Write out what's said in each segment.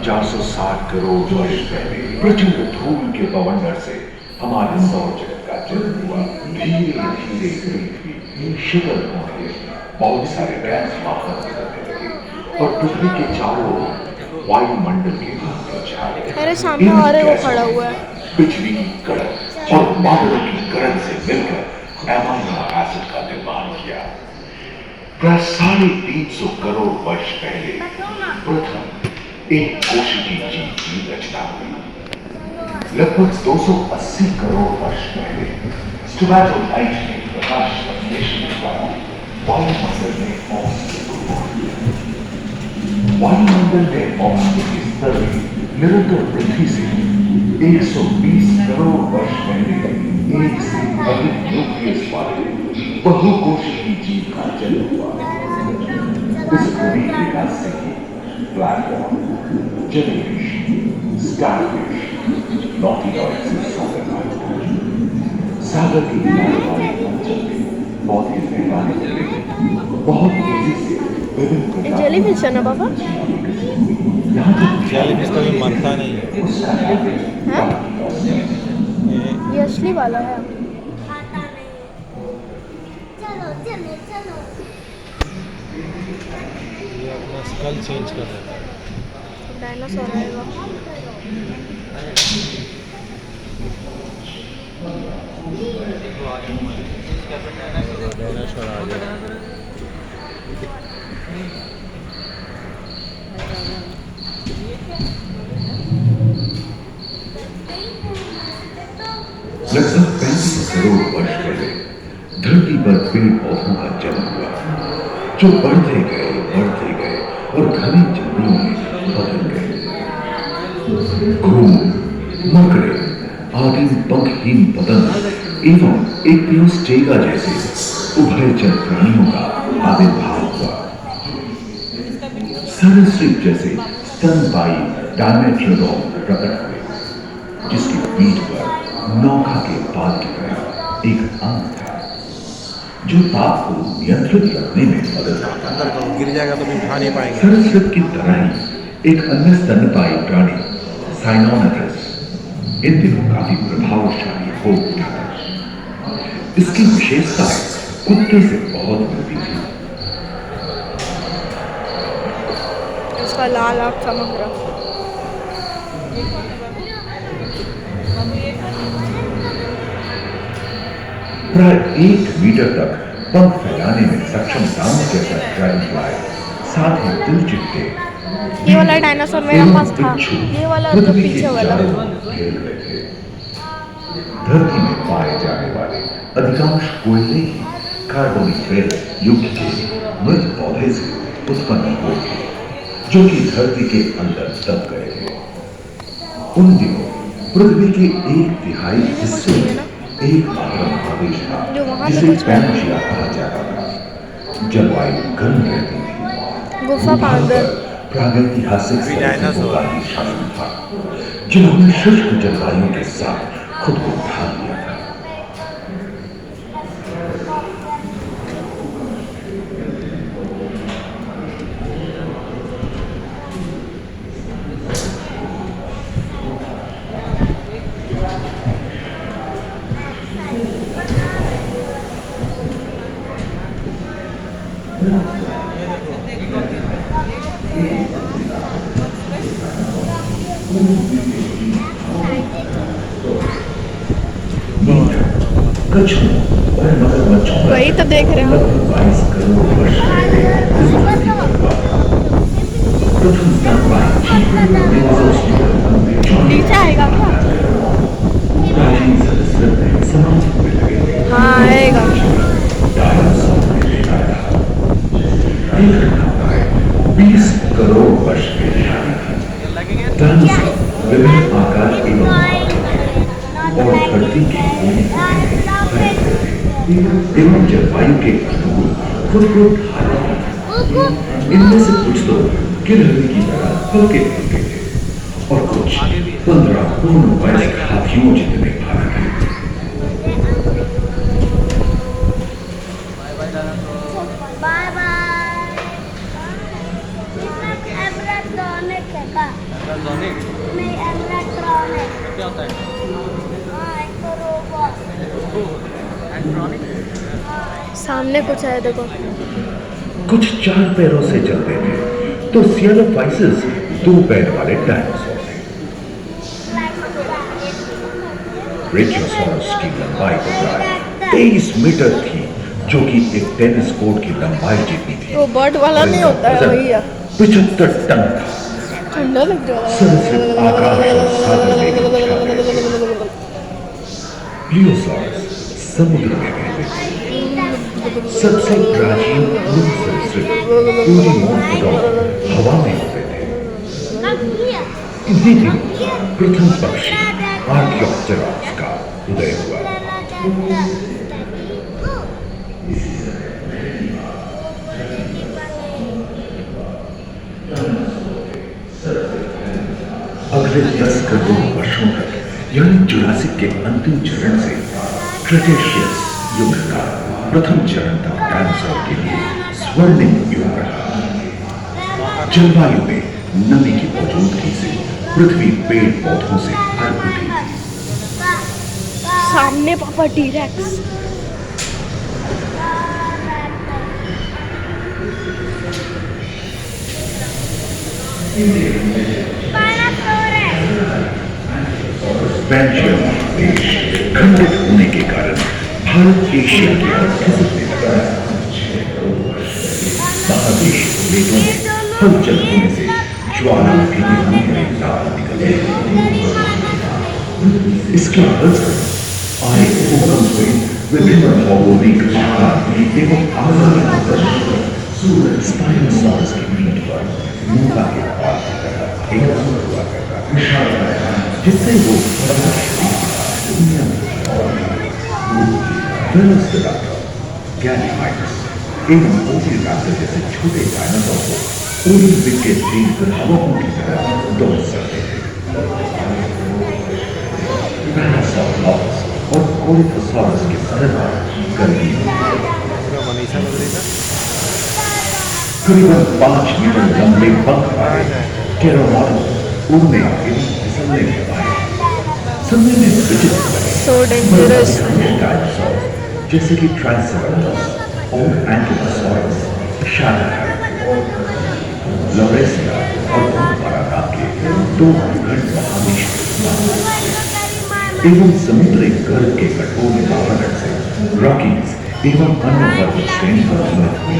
460 करोड़ वर्ष पहले प्रचंड धूल के बवंडर से हमारे सौर जगत का जन्म हुआ। धीरे धीरे पृथ्वी शीतल होने लगी, बहुत सारे गैस बाहर निकलने लगे और पृथ्वी के चारों ओर वायुमंडल के रूप छा गए। अरे सामने इन और है, वो गैसों खड़ा ने हुआ है। बिजली की कड़क और बादलों की गरज से मिलकर एमाइनो एसिड का निर्माण किया। प्राय 350 करोड़ वर्ष पहले प्रथम एक कोशिकीय जीव की रचना हुई। लगभग 280 करोड़ वर्ष पहले स्टोमैटोलाइट ने प्रकाश संश्लेषण के द्वारा वायुमंडल में ऑक्सीजन को रोक दिया। वायुमंडल में ऑक्सीजन के स्तर में निरंतर वृद्धि से 120 करोड़ वर्ष पहले एक से अधिक न्यूक्लियस वाले बहुकोशिकीय जीव का जन्म हुआ। इस क्रमिक विकास से ही प्लैंटन, जेलीफिश, स्टारफिश, नॉटिलॉइड से सागर के किनारे वाले अंचल में पौधे फैलाने लगे। बहुत तेजी से विभिन्न प्रकार जेलीफिश है ना बाबा? जेलीफिश कभी मरता नहीं है। ये असली वाला है। ये अपना स्कल चेंज कर देता है। डायनासोर आएगा। डायनासोर आ गया। लगभग 35 करोड़ वर्ष पहले धरती पर पेड़ पौधों का जन्म हुआ, जो बढ़ते गए और घने जंगलों में बदल गए। घूम, मकड़े आदि पंखहीन पतंग एवं एपियोस्टेगा जैसे उभयचर प्राणियों का आविर्भाव हुआ। सरीसृप जैसे स्तनपायी डायमेट्रोडॉन प्रकट हुए, जिसकी पीठ पर नौका के पाल की तरह एक अंग था, जो ताप को नियंत्रित रखने में मदद करता अंदर का गिर जाएगा तो भी उठा नहीं पाएंगे। सरीसृप की तरह ही एक अन्य स्तनपायी प्राणी साइनोमेट्रिस इन दिनों काफी प्रभावशाली हो उठा था। इसकी विशेषताएं कुत्ते से बहुत मिलती थी। इसका लाल आँख चमक रहा। प्राय 1 मीटर तक पंख फैलाने में सक्षम डाउन जैसा ड्रैगनफ्लाई, साथ ही दिलचिट्टे, ये वाला डायनासोर मेरे पास था। ये वाला जो पीछे वाला। घेर रहे थे। धरती में पाए जाने वाले अधिकांश कोयले ही कार्बोनिफेरस युग के मृत पौधे से उत्पन्न हुए थे, जो कि धरती के अंदर दब गए थे। उन दिनों पृथ्वी के 1/3 हिस्से में एकमात्र महादेश था, जिसे पैंजिया कहा जाता था। जलवायु गर्म रहती थी। गुफा का अंदर प्रागैतिहासिक सरीसृपों का ही शासन था, जिन्होंने शुष्क जलवायु के साथ खुद को ढाल लिया था। वही तो देख रहे हो। 22 करोड़ वर्ष पहले नीचे आएगा क्या? हाँ आएगा। 20 करोड़ वर्ष पहले विभिन्न आकार और धरती के एवं जलवायु के अनुकूल खुद को ढाला। इनमें से कुछ तो गिलहरी की तरह हल्के फुल्के थे और कुछ 15 पूर्ण वयस्क हाथियों जितने भारी थे। होता है? सामने कुछ है देखो। कुछ 4 पैरों से चलते थे तो सियालोफाइसिस 2 पैर वाले डायनासोर थे। ब्रेचियोसॉरस की लंबाई तो प्राय 23 मीटर थी, जो कि एक टेनिस कोर्ट की लंबाई जितनी थी। वो बर्ड वाला नहीं होता है भैया। 75 टन था। ठंडा लग जाएगा। सदस्य आकाश और सागर में छा गए थे। प्लियोसॉरस समुद्र में रहते थे। सबसे प्राचीन उन सरीसृप पूरी मोनोडॉन हवा में होते थे। इसी दिन प्रथम पक्षी आर्कियोप्टेरॉप्स का उदय हुआ। अगले 10 करोड़ वर्षों तक यानी जुरासिक के अंतिम चरण से क्रेटेशियस युग का प्रथम चरण तक डायनासोर के लिए स्वर्णिम युग रहा। जलवायु में नमी की मौजूदगी से पृथ्वी पेड़ पौधों से भर उठी। सामने पापा टी-रेक्स। बेल्जियम देश खंडित होने के कारण भारत एशिया की ओर खिसकने लगा। महादेश प्लेटों में हलचल होने से ज्वाला के गिरने लाल निकले। इसके फलस्वरूप आए भूकंप से विभिन्न भौगोलिक आकार एवं आकार स्पाइनोसॉरस की पीठ पर मूंगा के बाल की तरह एक हुआ करता था, जिससे वो वेलोसिराप्टर, गैलीमाइट्स एवं ओविराप्टर जैसे छोटे डायनासोर को ओलंपिक के तेज धावकों की तरह दौड़ सकते थे। पैरासाउरोलॉप्स और कोरिथोसॉरस के सरदार गर्मी पूरा मनीषा लग रही था। करीबन 5 मीटर लंबे पंख वाले केरोनॉडो उड़ने एवं फिसलने में आए। सुनने में विचित्र लगे, So dangerous. डायनासोर जैसे कि ट्राइसेराटोप्स और एंकिलोसॉरस शामिल हैं। लोरेसिया और भूपाराना के 2 भूखंड महादेश एवं समुद्री गर्भ के कठोर वातावरण से रॉकीज एवं अन्य पर्वत श्रेणी प्रभावित हुई।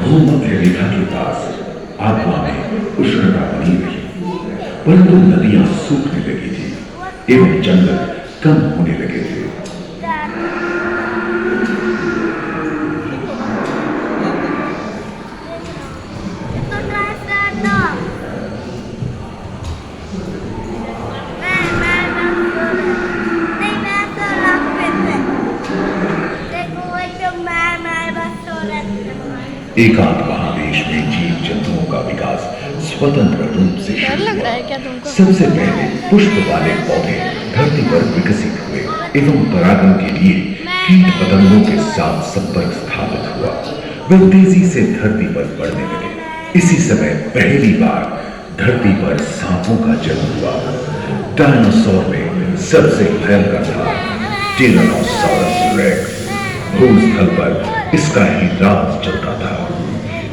भूमध्य रेखा के पास आत्मा में उष्णता बनी रही, परंतु नदियां सूखने लगी थी एवं जंगल कम होने लगे थे। एकांत महादेश में जीव जंतुओं का विकास स्वतंत्र रूप से डर शुरू लग रहा हुआ। है क्या तुमको? सबसे पहले पुष्प वाले पौधे धरती पर विकसित हुए एवं परागण के लिए कीट पतंगों के साथ संपर्क स्थापित हुआ। वे तेजी से धरती पर बढ़ने लगे। इसी समय पहली बार धरती पर सांपों का जन्म हुआ। डायनासोर में सबसे भयंकर था टिरानोसॉरस रेक्स। भूस्थल पर इसका ही राज चलता था।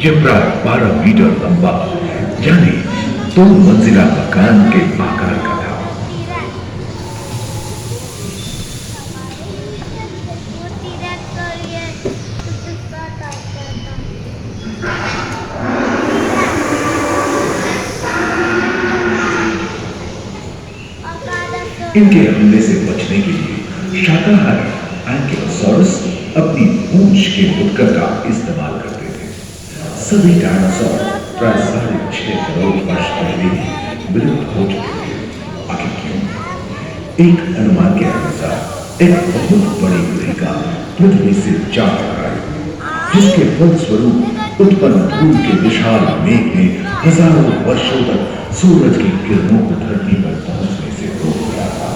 यह प्राय 12 मीटर लंबा यानी 2 मंजिला मकान के आकार का था। इनके हमले से बचने के लिए शाकाहारी एंकिलोसॉरस अपनी पूंछ के मुटकर का इस्तेमाल करते थे। सभी डायनासोर प्राय 6.5 करोड़ वर्ष पहले ही विलुप्त हो चुके थे। आखिर क्यों? एक अनुमान के अनुसार एक बहुत बड़ी उल्का पृथ्वी से जा टकराई। जिसके फलस्वरूप उत्पन्न धूल के विशाल मेघ ने हजारों वर्षों तक सूरज की किरणों को धरती पर पहुंचने से रोक दिया था।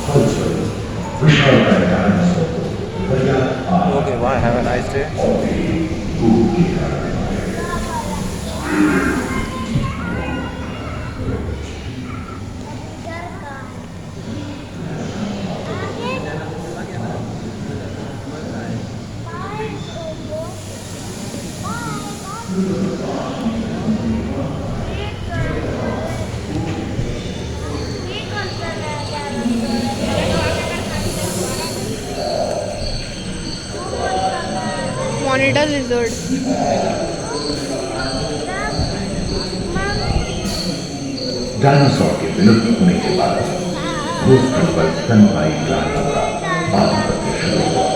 फलस्वरूप विशाल डायनासोर को Okay, bye. Have a nice day. धूल के कारण मॉनिटर लिजर्ड। डायनासोर के विलुप्त होने के बाद भूस्थल पर स्तनपायी प्राणियों का आधिपत्य शुरू हुआ।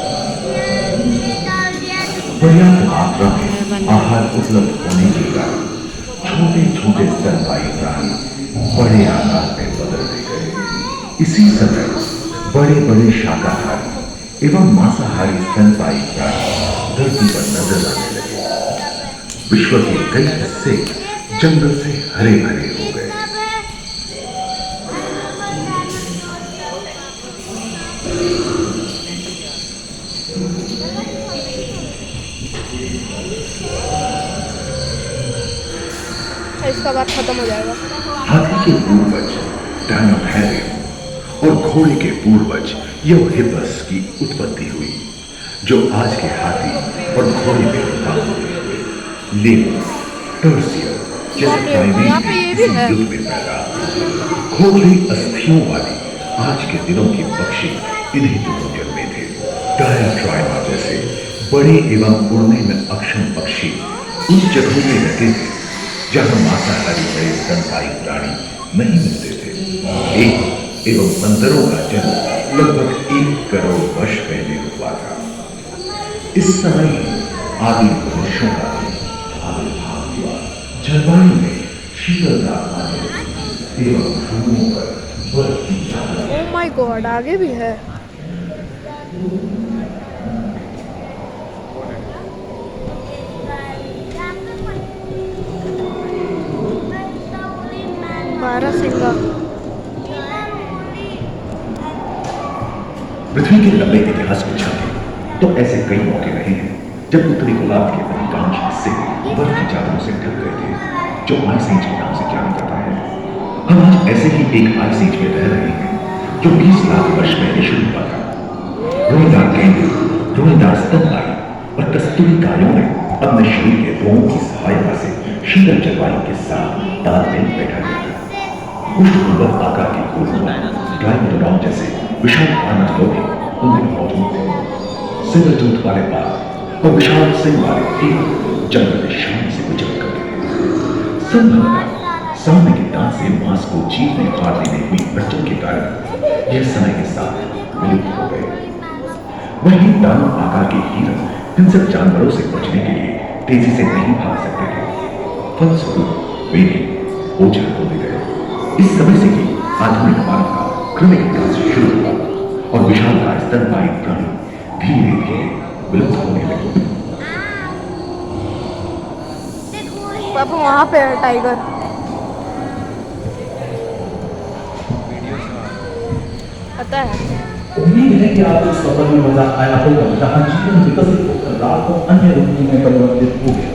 पर्याप्त मात्रा में आहार उपलब्ध होने के कारण छोटे छोटे स्तनपायी प्राणी बड़े आकार में बदलते गए। इसी समय बड़े बड़े शाकाहारी एवं मांसाहारी स्तनपायी प्राणी धरती पर नजर आने लगे। विश्व के कई हिस्से जंगल से हरे भरे हो गए। इसका बाद खत्म हो जाएगा। हाथी के पूर्वज डायनोथेरियम और घोड़े के पूर्वज यूहिपस की उत्पत्ति हुई, जो आज के हाथी और घोड़े में उत्पन्न हुए। लेकिन टर्सियर जैसे प्राइमेट युग में पैदा खोखली अस्थियों वाली आज के दिनों के पक्षी इन्हीं दिनों जन्मे थे। डायाट्राइमा जैसे बड़े एवं उड़ने में अक्षम पक्षी उन जगहों में रहते थे जहां मांसाहारी बड़े स्तनपायी प्राणी नहीं मिलते थे। एक एवं बंदरों का जन्म लगभग 1 करोड़ वर्ष पहले हुआ था। इस समय आदि मनुष्यों का आविर्भाव हुआ। जलवायु में शीतलता आने लगी एवं भूमि पर बर्फ की चादर। ओह माय गॉड, आगे भी है। बारहसिंगा। पृथ्वी के लंबे इतिहास को झांके तो ऐसे कई मौके रहे हैं जब उत्तरी गोलार्ध के अधिकांश हिस्से बर्फ की चादरों से ढक गए थे, जो आइस एज के नाम से जाना जाता है। हम आज ऐसे ही एक आइस एज में रह रहे हैं जो 20 लाख वर्ष पहले शुरू हुआ था। रोएदार गेंडे, रोएदार स्तनपायी और कस्तूरी कायों ने अपने शरीर के रोमों की सहायता से शीतल जलवायु के साथ तालमेल बैठा दिया था। उष्णभूमध्य आकार के कोरोना ट्राइमेडोन जैसे विशाल प्राणी भी उनमें मौजूद थे। सिंगल वाले बाघ और विशाल सिंह वाले टीम जंगल में शान से विचरण करते थे। संभवतः सामने के दांत से मांस को जीभ में फाड़ देने हुई अड़चन के कारण यह समय के साथ विलुप्त हो गए। वहीं दानव आकार के हिरण हिंसक जानवरों से बचने के लिए तेजी से नहीं भाग सकते थे। फलस्वरूप वे भी ओझल होते गए। इस समय से ही आधुनिक मानव का क्रमिक विकास शुरू हुआ और विशाल स्तनपायी प्राणी धीरे धीरे विलुप्त होने लगे। पापा वहाँ पे है टाइगर। पता है। उम्मीद है कि आपको इस सफर में मजा आया होगा, जहाँ जीवन विकसित होकर रात को अन्य रूपों में परिवर्तित हो गया।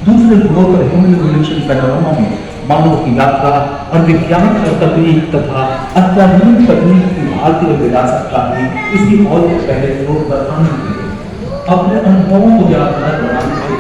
दूसरे फ्लोर पर ह्यूमन पैनोरामा में मानव की यात्रा और विज्ञान और तकनीक तथा अत्याधुनिक तकनीक की भारतीय विरासत का ही इसकी और पहले फ्लोर पर आनंद लेंगे। अपने अनुभवों को यादगार बनाने के लिए